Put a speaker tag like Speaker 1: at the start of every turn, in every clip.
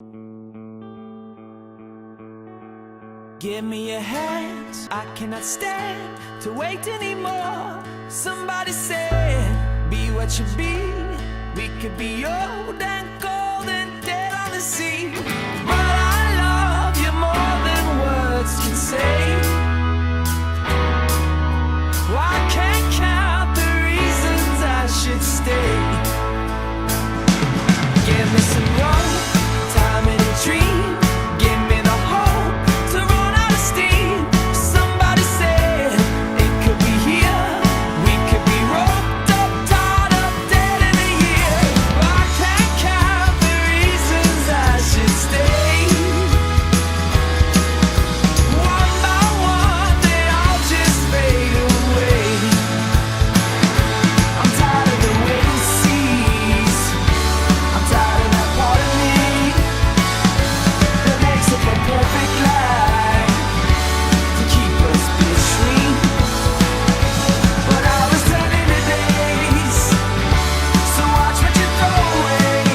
Speaker 1: Give me your hands, I cannot stand to wait anymore. Somebody said, be what you be. We could be old and cold and dead on the sea. But I love you more than words can say. Well, I can't count the reasons I should stay. Give me some rope, time and a dream. Give me the hope to run out of steam. Somebody said it could be here. We could be roped up, tied up, dead in a year. But I can't count the reasons I should stay. One by one, they all just fade away. I'm tired of the waiting seas. I'm tired of that part of me that makes up a perfect lie to keep us between. But I was turning to days, so watch what you throw away.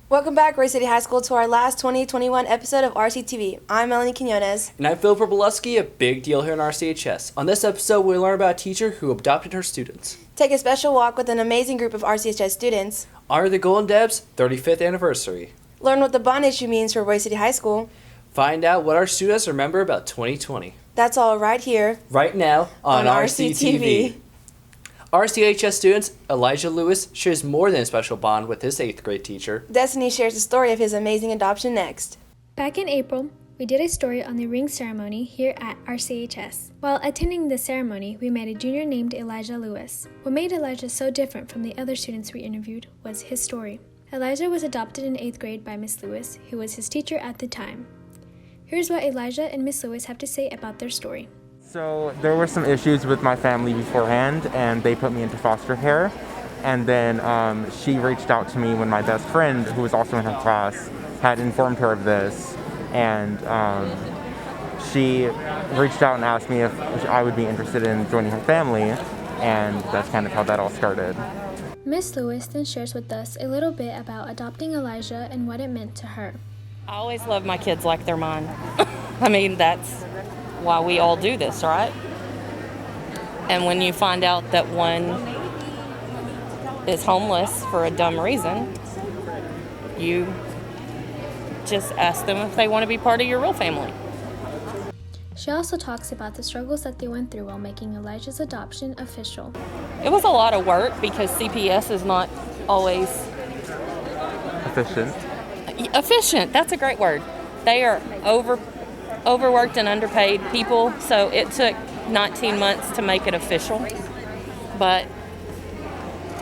Speaker 2: Welcome back, Roy City High School, to our last 2021 episode of RCTV. I'm Melanie Quinones.
Speaker 3: And I'm Phillip, Wroblewski, a big deal here in RCHS. On this episode, we learn about a teacher who adopted her students.
Speaker 2: Take a special walk with an amazing group of RCHS students.
Speaker 3: Honor the Golden Debs 35th anniversary.
Speaker 2: Learn what the bond issue means for Roy City High School.
Speaker 3: Find out what our students remember about 2020.
Speaker 2: That's all right here
Speaker 3: Right now on
Speaker 2: RCTV.
Speaker 3: RCTV. RCHS students Elijah Lewis shares more than a special bond with his 8th grade teacher.
Speaker 2: Destiny shares the story of his amazing adoption next.
Speaker 4: Back in April, we did a story on the ring ceremony here at RCHS. While attending the ceremony, we met a junior named Elijah Lewis. What made Elijah so different from the other students we interviewed was his story. Elijah was adopted in 8th grade by Miss Lewis, who was his teacher at the time. Here's what Elijah and Miss Lewis have to say about their story.
Speaker 5: So there were some issues with my family beforehand, and they put me into foster care. And then she reached out to me when my best friend, who was also in her class, had informed her of this. And she reached out and asked me if I would be interested in joining her family, and that's kind of how that all started.
Speaker 4: Miss Lewis then shares with us a little bit about adopting Elijah and what it meant to her.
Speaker 6: I always love my kids like they're mine. I mean, that's why we all do this, right? And when you find out that one is homeless for a dumb reason, you just ask them if they want to be part of your real family.
Speaker 4: She also talks about the struggles that they went through while making Elijah's adoption official.
Speaker 6: It was a lot of work because CPS is not always efficient. That's a great word. They are overworked and underpaid people, so it took 19 months to make it official. But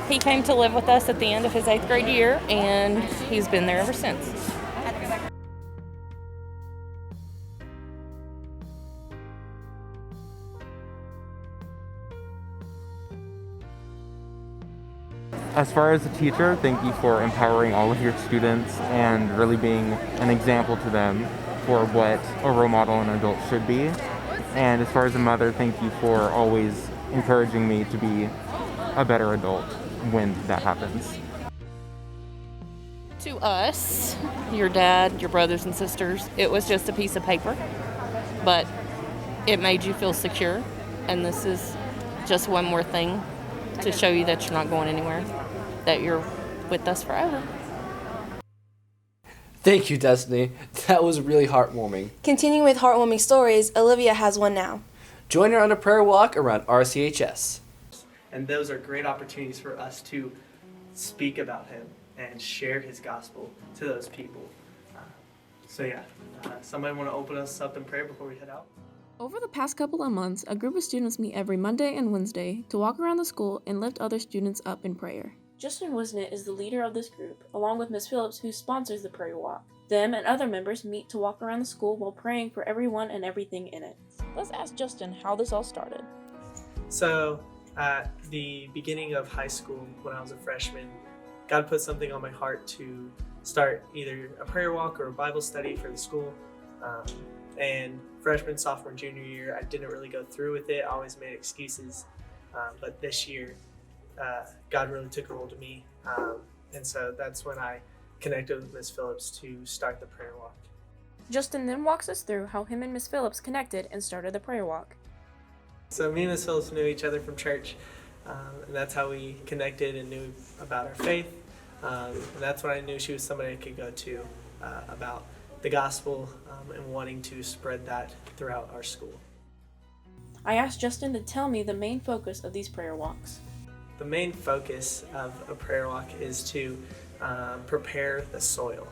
Speaker 6: he came to live with us at the end of his 8th grade year, and he's been there ever since.
Speaker 5: As far as a teacher, thank you for empowering all of your students and really being an example to them for what a role model and adult should be. And as far as a mother, thank you for always encouraging me to be a better adult when that happens.
Speaker 6: To us, your dad, your brothers and sisters, it was just a piece of paper, but it made you feel secure, and this is just one more thing to show you that you're not going anywhere, that you're with us forever.
Speaker 3: Thank you, Destiny. That was really heartwarming.
Speaker 2: Continuing with heartwarming stories, Olivia has one now.
Speaker 3: Join her on a prayer walk around RCHS.
Speaker 7: And those are great opportunities for us to speak about him and share his gospel to those people. Somebody want to open us up in prayer before we head out?
Speaker 8: Over the past couple of months, a group of students meet every Monday and Wednesday to walk around the school and lift other students up in prayer.
Speaker 9: Justin Wisnett is the leader of this group, along with Ms. Phillips, who sponsors the prayer walk. Them and other members meet to walk around the school while praying for everyone and everything in it.
Speaker 8: Let's ask Justin how this all started.
Speaker 7: So, at the beginning of high school, when I was a freshman, God put something on my heart to start either a prayer walk or a Bible study for the school. And freshman, sophomore, junior year, I didn't really go through with it. I always made excuses. But this year, God really took a hold of me. And so that's when I connected with Miss Phillips to start the prayer walk.
Speaker 9: Justin then walks us through how him and Miss Phillips connected and started the prayer walk.
Speaker 7: So me and Miss Phillips knew each other from church, and that's how we connected and knew about our faith. And that's when I knew she was somebody I could go to about the gospel and wanting to spread that throughout our school.
Speaker 9: I asked Justin to tell me the main focus of these prayer walks.
Speaker 7: The main focus of a prayer walk is to prepare the soil,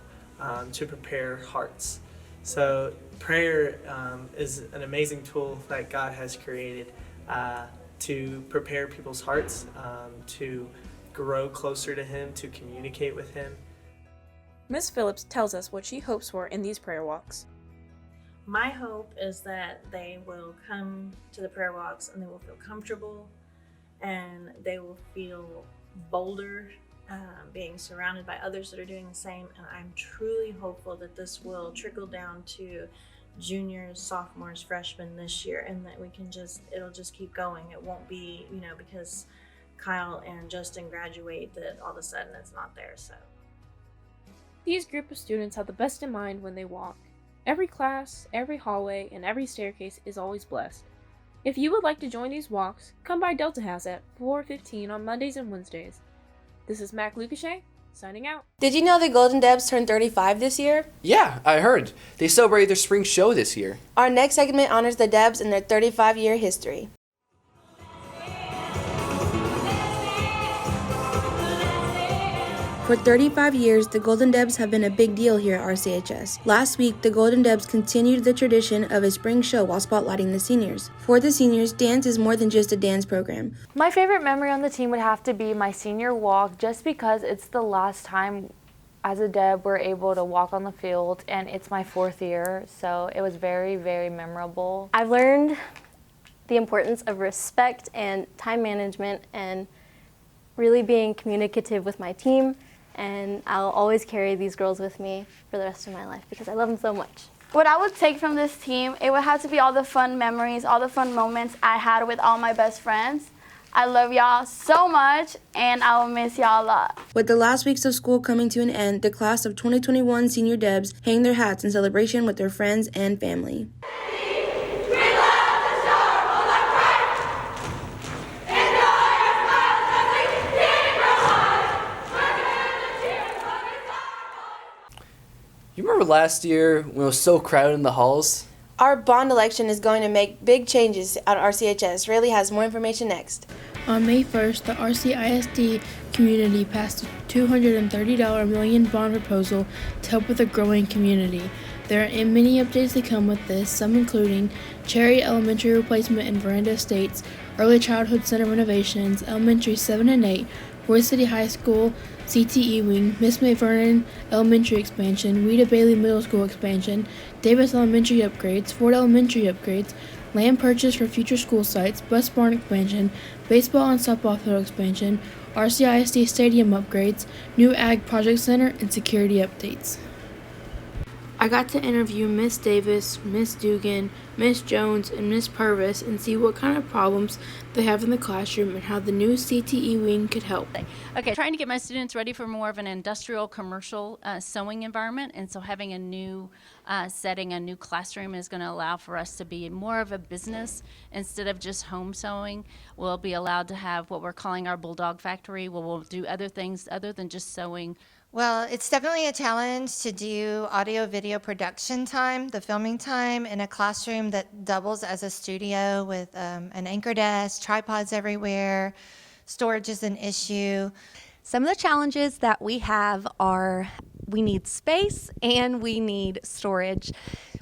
Speaker 7: to prepare hearts. So prayer is an amazing tool that God has created to prepare people's hearts, to grow closer to Him, to communicate with Him.
Speaker 9: Miss Phillips tells us what she hopes for in these prayer walks.
Speaker 10: My hope is that they will come to the prayer walks and they will feel comfortable and they will feel bolder being surrounded by others that are doing the same. And I'm truly hopeful that this will trickle down to juniors, sophomores, freshmen this year, and that it'll just keep going. It won't be, because Kyle and Justin graduate that all of a sudden it's not there. So
Speaker 9: These group of students have the best in mind when they walk. Every class, every hallway, and every staircase is always blessed. If you would like to join these walks, come by Delta House at 4:15 on Mondays and Wednesdays. This is Mac Lucashe, signing out.
Speaker 2: Did you know the Golden Debs turned 35 this year?
Speaker 3: Yeah, I heard. They celebrated their spring show this year.
Speaker 2: Our next segment honors the Debs and their 35-year history. For 35 years, the Golden Debs have been a big deal here at RCHS. Last week, the Golden Debs continued the tradition of a spring show while spotlighting the seniors. For the seniors, dance is more than just a dance program.
Speaker 11: My favorite memory on the team would have to be my senior walk, just because it's the last time as a Deb we're able to walk on the field, and it's my 4th year, so it was very, very memorable.
Speaker 12: I've learned the importance of respect and time management and really being communicative with my team. And I'll always carry these girls with me for the rest of my life because I love them so much.
Speaker 13: What I would take from this team, it would have to be all the fun memories, all the fun moments I had with all my best friends. I love y'all so much, and I will miss y'all a lot.
Speaker 2: With the last weeks of school coming to an end, the class of 2021 senior Debs hang their hats in celebration with their friends and family.
Speaker 3: You remember last year when it was so crowded in the halls?
Speaker 2: Our bond election is going to make big changes at RCHS. Rayleigh has more information next.
Speaker 14: On May 1st, the RCISD community passed a $230 million bond proposal to help with a growing community. There are many updates that come with this, some including Cherry Elementary replacement in Veranda Estates, Early Childhood Center renovations, Elementary 7 and 8, Forest City High School, CTE Wing, Miss May Vernon Elementary expansion, Rita Bailey Middle School expansion, Davis Elementary upgrades, Ford Elementary upgrades, land purchase for future school sites, bus barn expansion, baseball and softball field expansion, RCISD stadium upgrades, new Ag Project Center, and security updates. I got to interview Miss Davis, Miss Dugan, Miss Jones, and Miss Purvis and see what kind of problems they have in the classroom and how the new CTE wing could help.
Speaker 15: Okay, trying to get my students ready for more of an industrial, commercial sewing environment, and so having a new setting, a new classroom is going to allow for us to be more of a business instead of just home sewing. We'll be allowed to have what we're calling our Bulldog Factory, where we'll do other things other than just sewing.
Speaker 16: Well, it's definitely a challenge to do audio-video production time, the filming time, in a classroom that doubles as a studio with an anchor desk, tripods everywhere. Storage is an issue.
Speaker 17: Some of the challenges that we have are we need space and we need storage.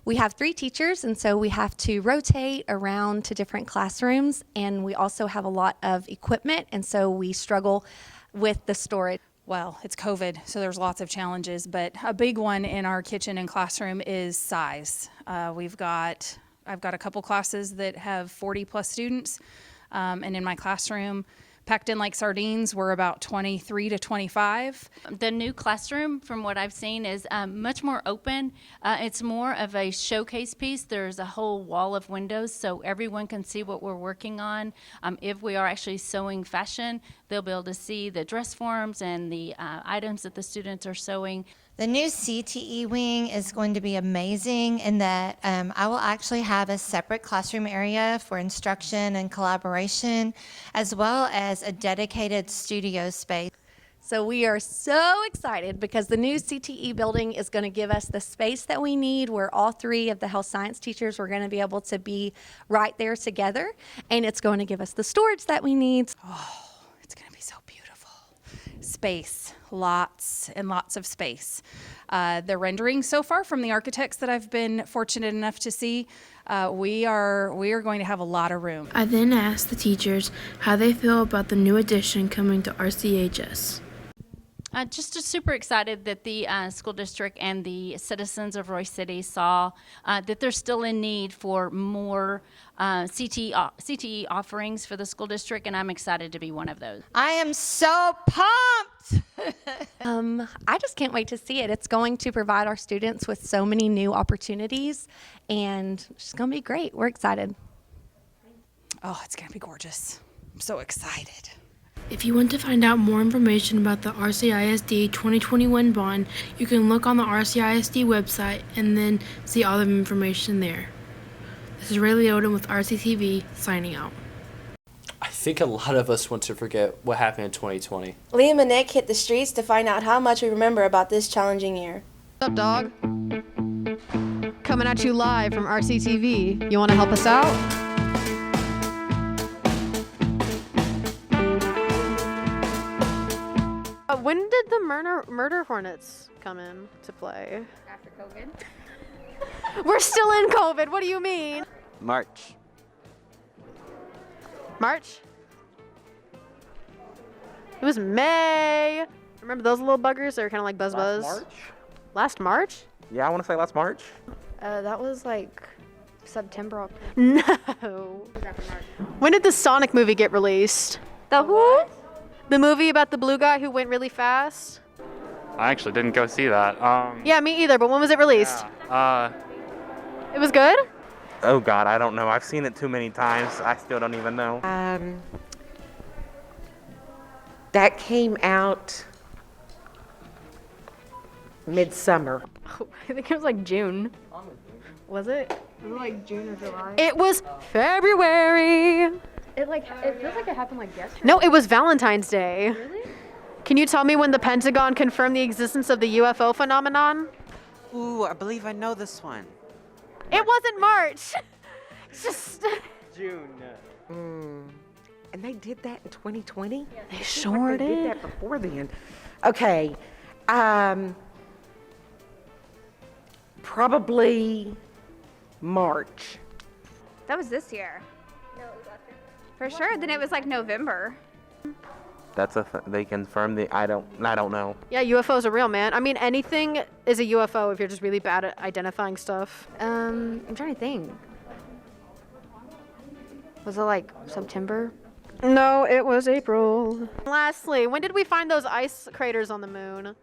Speaker 17: We have 3 teachers, and so we have to rotate around to different classrooms, and we also have a lot of equipment, and so we struggle with the storage.
Speaker 18: Well, it's COVID, so there's lots of challenges, but a big one in our kitchen and classroom is size. I've got a couple classes that have 40 plus students, and in my classroom, packed in like sardines, we're about 23 to 25.
Speaker 15: The new classroom, from what I've seen, is much more open. It's more of a showcase piece. There's a whole wall of windows so everyone can see what we're working on. If we are actually sewing fashion, they'll be able to see the dress forms and the items that the students are sewing.
Speaker 16: The new CTE wing is going to be amazing in that I will actually have a separate classroom area for instruction and collaboration, as well as a dedicated studio space.
Speaker 17: So we are so excited because the new CTE building is going to give us the space that we need where all three of the health science teachers are going to be able to be right there together. And it's going to give us the storage that we need.
Speaker 18: Oh, it's going to be so beautiful. Space, lots and lots of space. The rendering so far from the architects that I've been fortunate enough to see, we are going to have a lot of room.
Speaker 14: I then asked the teachers how they feel about the new addition coming to RCHS.
Speaker 15: Just super excited that the school district and the citizens of Royce City saw that there's still a need for more CTE offerings for the school district, and I'm excited to be one of those.
Speaker 16: I am so pumped!
Speaker 17: I just can't wait to see it. It's going to provide our students with so many new opportunities, and it's just going to be great. We're excited.
Speaker 18: Oh, it's going to be gorgeous. I'm so excited.
Speaker 14: If you want to find out more information about the RCISD 2021 bond, you can look on the RCISD website and then see all the information there. This is Ray Leoden with RCTV signing out.
Speaker 3: I think a lot of us want to forget what happened in 2020.
Speaker 2: Liam and Nick hit the streets to find out how much we remember about this challenging year.
Speaker 19: What's up, dog? Coming at you live from RCTV. You want to help us out? When did the murder hornets come in to play?
Speaker 20: After COVID.
Speaker 19: We're still in COVID. What do you mean?
Speaker 21: March.
Speaker 19: March? It was May. Remember those little buggers? They were kind of like buzz.
Speaker 5: March?
Speaker 19: Last March?
Speaker 5: Yeah, I want to say last March.
Speaker 20: That was like September.
Speaker 19: No. When did the Sonic movie get released?
Speaker 20: The who?
Speaker 19: The movie about the blue guy who went really fast?
Speaker 22: I actually didn't go see that.
Speaker 19: Yeah, me either, but when was it released? It was good?
Speaker 5: Oh God, I don't know. I've seen it too many times. I still don't even know.
Speaker 23: That came out midsummer.
Speaker 19: I think it was like June. Was it? Was it like June or July? It was February.
Speaker 20: It feels like it happened like yesterday.
Speaker 19: No, it was Valentine's Day.
Speaker 20: Really?
Speaker 19: Can you tell me when the Pentagon confirmed the existence of the UFO phenomenon?
Speaker 23: Ooh, I believe I know this one.
Speaker 19: It wasn't March. It's just
Speaker 23: June. And they did that in 2020?
Speaker 19: They sure
Speaker 23: They
Speaker 19: did.
Speaker 23: did that before then. Okay. Probably March.
Speaker 20: That was this year. For sure. Then it was like November.
Speaker 5: That's they confirmed the. I don't know.
Speaker 19: Yeah, UFOs are real, man. I mean, anything is a UFO if you're just really bad at identifying stuff.
Speaker 20: I'm trying to think. Was it like September?
Speaker 19: No, it was April. Lastly, when did we find those ice craters on the moon?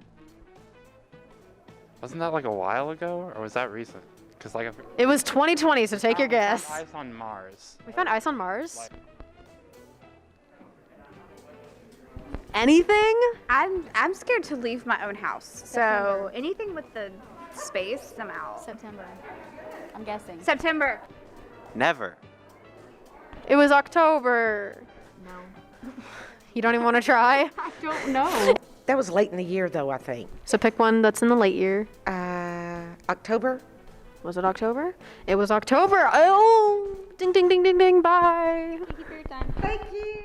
Speaker 22: Wasn't that like a while ago, or was that recent? Because like
Speaker 19: It was 2020, so take your guess.
Speaker 22: Ice on Mars.
Speaker 19: We found ice on Mars? Anything?
Speaker 20: I'm scared to leave my own house. So anything with the space, I'm out.
Speaker 15: September. I'm guessing.
Speaker 20: September.
Speaker 21: Never.
Speaker 19: It was October.
Speaker 20: No.
Speaker 19: You don't even want to try?
Speaker 20: I don't know.
Speaker 23: That was late in the year, though, I think.
Speaker 19: So pick one that's in the late year.
Speaker 23: October?
Speaker 19: Was it October? It was October. Oh, ding, ding, ding, ding, ding. Bye.
Speaker 20: Thank you for your time. Thank you.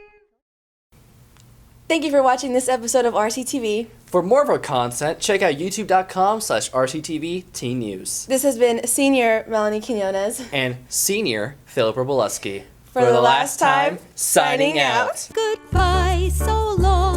Speaker 2: Thank you for watching this episode of RCTV.
Speaker 3: For more of our content, check out youtube.com/RCTV Teen News.
Speaker 2: This has been Senior Melanie Quinones.
Speaker 3: And Senior Phillip Wroblewski.
Speaker 2: For the last time, signing out.
Speaker 24: Goodbye, so long.